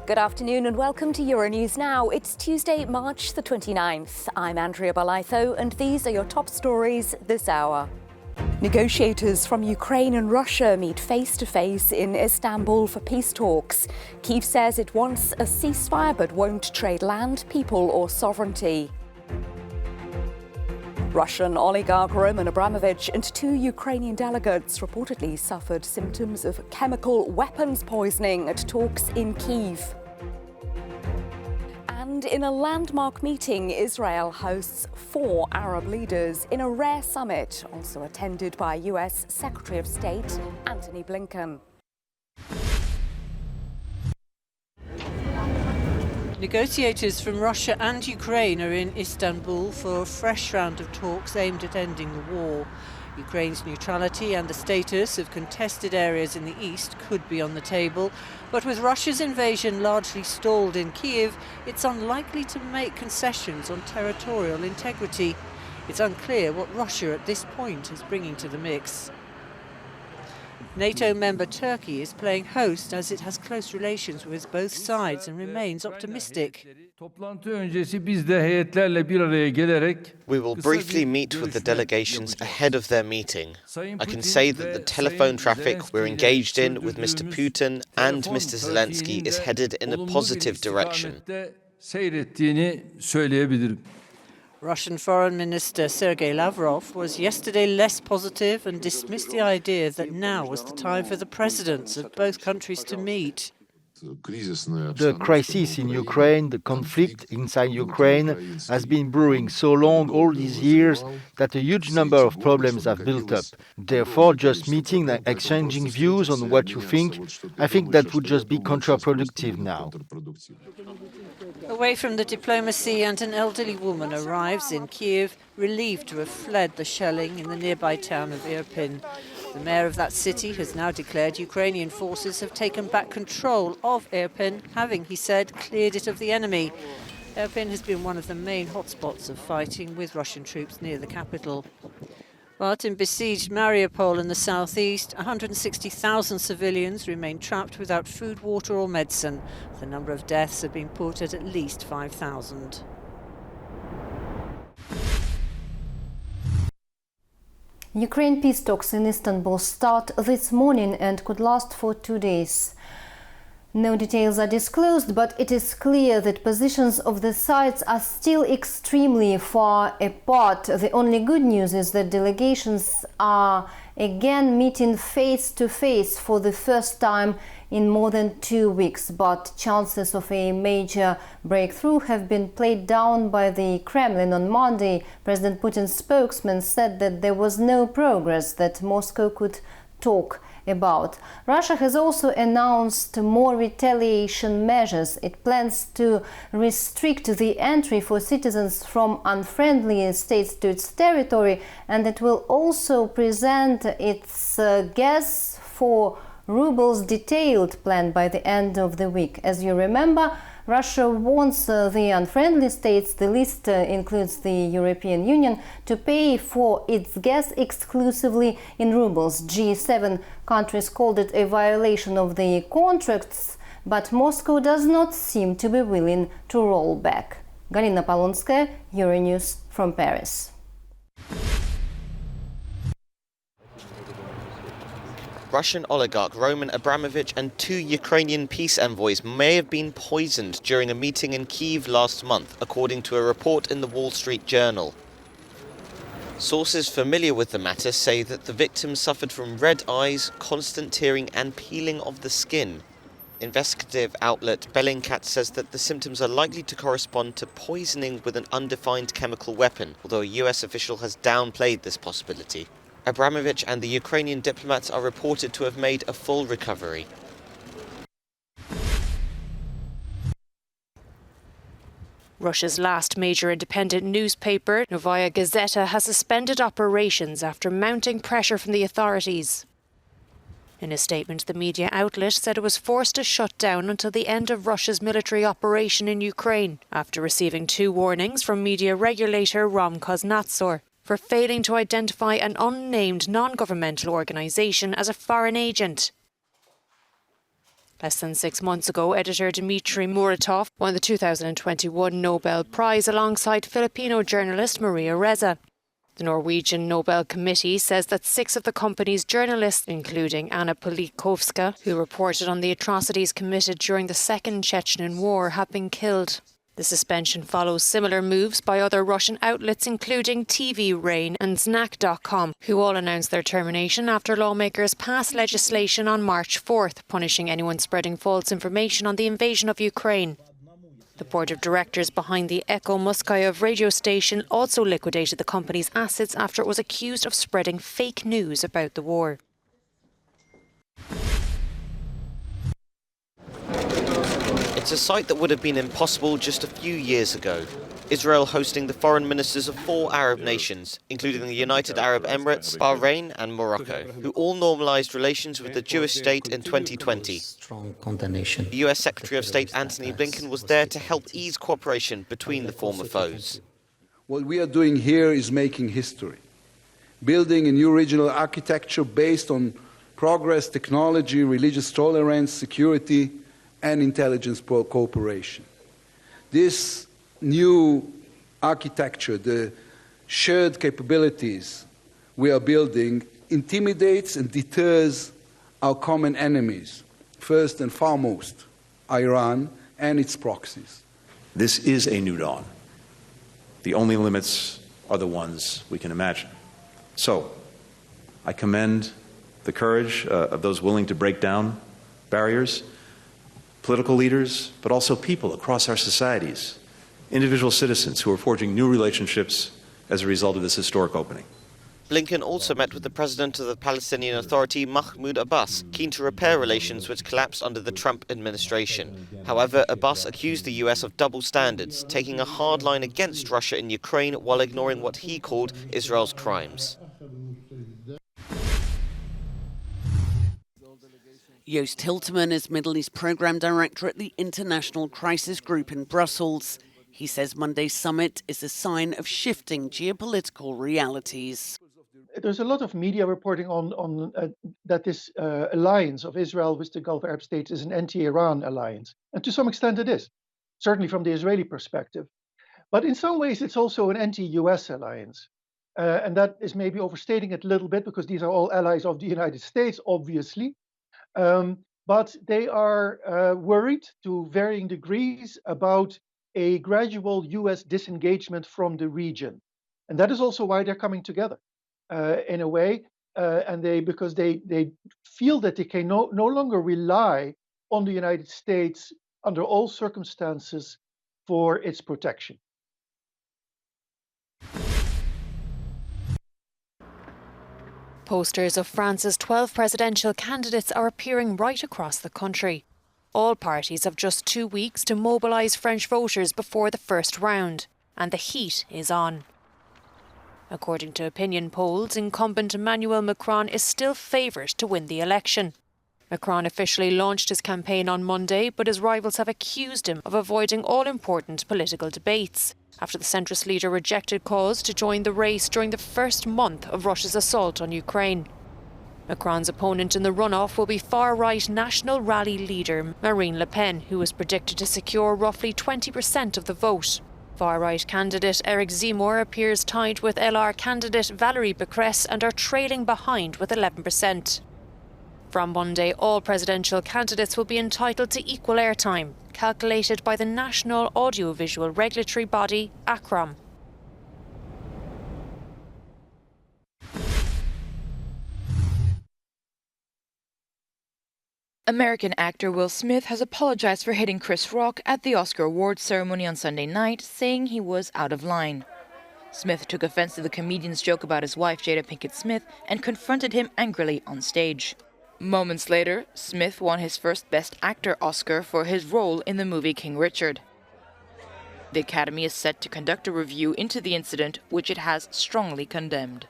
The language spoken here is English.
Good afternoon and welcome to Euronews Now. It's Tuesday, March the 29th. I'm Andrea Balaitho and these are your top stories this hour. Negotiators from Ukraine and Russia meet face-to-face in Istanbul for peace talks. Kyiv says it wants a ceasefire but won't trade land, people or sovereignty. Russian oligarch Roman Abramovich and two Ukrainian delegates reportedly suffered symptoms of chemical weapons poisoning at talks in Kyiv. And in a landmark meeting, Israel hosts 4 Arab leaders in a rare summit, also attended by US Secretary of State Antony Blinken. Negotiators from Russia and Ukraine are in Istanbul for a fresh round of talks aimed at ending the war. Ukraine's neutrality and the status of contested areas in the east could be on the table, but with Russia's invasion largely stalled in Kyiv, it's unlikely to make concessions on territorial integrity. It's unclear what Russia at this point is bringing to the mix. NATO member Turkey is playing host as it has close relations with both sides and remains optimistic. We will briefly meet with the delegations ahead of their meeting. I can say that the telephone traffic we're engaged in with Mr. Putin and Mr. Zelensky is headed in a positive direction. Russian Foreign Minister Sergei Lavrov was yesterday less positive and dismissed the idea that now was the time for the presidents of both countries to meet. The crisis in Ukraine, the conflict inside Ukraine, has been brewing so long all these years that a huge number of problems have built up. Therefore, just meeting and exchanging views on what you think, I think that would just be counterproductive now. Away from the diplomacy, and an elderly woman arrives in Kyiv, relieved to have fled the shelling in the nearby town of Irpin. The mayor of that city has now declared Ukrainian forces have taken back control of Irpin, having, he said, cleared it of the enemy. Irpin has been one of the main hotspots of fighting with Russian troops near the capital. But in besieged Mariupol in the southeast, 160,000 civilians remain trapped without food, water or medicine. The number of deaths have been put at least 5,000. Ukraine peace talks in Istanbul start this morning and could last for 2 days. No details are disclosed, but it is clear that positions of the sides are still extremely far apart. The only good news is that delegations are again meeting face-to-face for the first time in more than 2 weeks, but chances of a major breakthrough have been played down by the Kremlin. On Monday, President Putin's spokesman said that there was no progress that Moscow could talk about. Russia has also announced more retaliation measures. It plans to restrict the entry for citizens from unfriendly states to its territory, and it will also present its gas for rubles detailed plan by the end of the week. As you remember, Russia wants the unfriendly states, the list includes the European Union, to pay for its gas exclusively in rubles. G7 countries called it a violation of the contracts, but Moscow does not seem to be willing to roll back. Galina Polonskaya, Euronews from Paris. Russian oligarch Roman Abramovich and 2 Ukrainian peace envoys may have been poisoned during a meeting in Kyiv last month, according to a report in the Wall Street Journal. Sources familiar with the matter say that the victims suffered from red eyes, constant tearing and peeling of the skin. Investigative outlet Bellingcat says that the symptoms are likely to correspond to poisoning with an undefined chemical weapon, although a US official has downplayed this possibility. Abramovich and the Ukrainian diplomats are reported to have made a full recovery. Russia's last major independent newspaper, Novaya Gazeta, has suspended operations after mounting pressure from the authorities. In a statement, the media outlet said it was forced to shut down until the end of Russia's military operation in Ukraine, after receiving 2 warnings from media regulator Roskomnadzor for failing to identify an unnamed non-governmental organisation as a foreign agent. Less than 6 months ago, editor Dmitry Muratov won the 2021 Nobel Prize alongside Filipino journalist Maria Reza. The Norwegian Nobel Committee says that 6 of the company's journalists, including Anna Politkovska, who reported on the atrocities committed during the Second Chechen War, have been killed. The suspension follows similar moves by other Russian outlets, including TV Rain and Znak.com, who all announced their termination after lawmakers passed legislation on March 4th, punishing anyone spreading false information on the invasion of Ukraine. The board of directors behind the Echo Muskayev radio station also liquidated the company's assets after it was accused of spreading fake news about the war. It's a sight that would have been impossible just a few years ago. Israel hosting the foreign ministers of 4 Arab nations, including the United Arab Emirates, Bahrain and Morocco, who all normalised relations with the Jewish state in 2020. The US Secretary of State Antony Blinken was there to help ease cooperation between the former foes. What we are doing here is making history, building a new regional architecture based on progress, technology, religious tolerance, security, and intelligence cooperation. This new architecture, the shared capabilities we are building, intimidates and deters our common enemies, first and foremost, Iran and its proxies. This is a new dawn. The only limits are the ones we can imagine. So, I commend the courage of those willing to break down barriers, political leaders, but also people across our societies, individual citizens who are forging new relationships as a result of this historic opening. Blinken also met with the president of the Palestinian Authority, Mahmoud Abbas, keen to repair relations which collapsed under the Trump administration. However, Abbas accused the US of double standards, taking a hard line against Russia in Ukraine while ignoring what he called Israel's crimes. Joost Hilterman is Middle East Programme Director at the International Crisis Group in Brussels. He says Monday's summit is a sign of shifting geopolitical realities. There's a lot of media reporting on that this alliance of Israel with the Gulf Arab states is an anti-Iran alliance. And to some extent it is, certainly from the Israeli perspective. But in some ways it's also an anti-US alliance. And that is maybe overstating it a little bit because these are all allies of the United States, obviously. But they are worried to varying degrees about a gradual US disengagement from the region. And that is also why they're coming together in a way, because they feel that they can no longer rely on the United States under all circumstances for its protection. Posters of France's 12 presidential candidates are appearing right across the country. All parties have just 2 weeks to mobilise French voters before the first round, and the heat is on. According to opinion polls, incumbent Emmanuel Macron is still favoured to win the election. Macron officially launched his campaign on Monday, but his rivals have accused him of avoiding all-important political debates after the centrist leader rejected calls to join the race during the first month of Russia's assault on Ukraine. Macron's opponent in the runoff will be far-right National Rally leader Marine Le Pen, who is predicted to secure roughly 20% of the vote. Far-right candidate Eric Zemmour appears tied with LR candidate Valérie Pécresse and are trailing behind with 11%. From Monday, all presidential candidates will be entitled to equal airtime, calculated by the National Audiovisual Regulatory Body, ACROM. American actor Will Smith has apologized for hitting Chris Rock at the Oscar awards ceremony on Sunday night, saying he was out of line. Smith took offense to the comedian's joke about his wife, Jada Pinkett Smith, and confronted him angrily on stage. Moments later, Smith won his first Best Actor Oscar for his role in the movie King Richard. The Academy is set to conduct a review into the incident, which it has strongly condemned.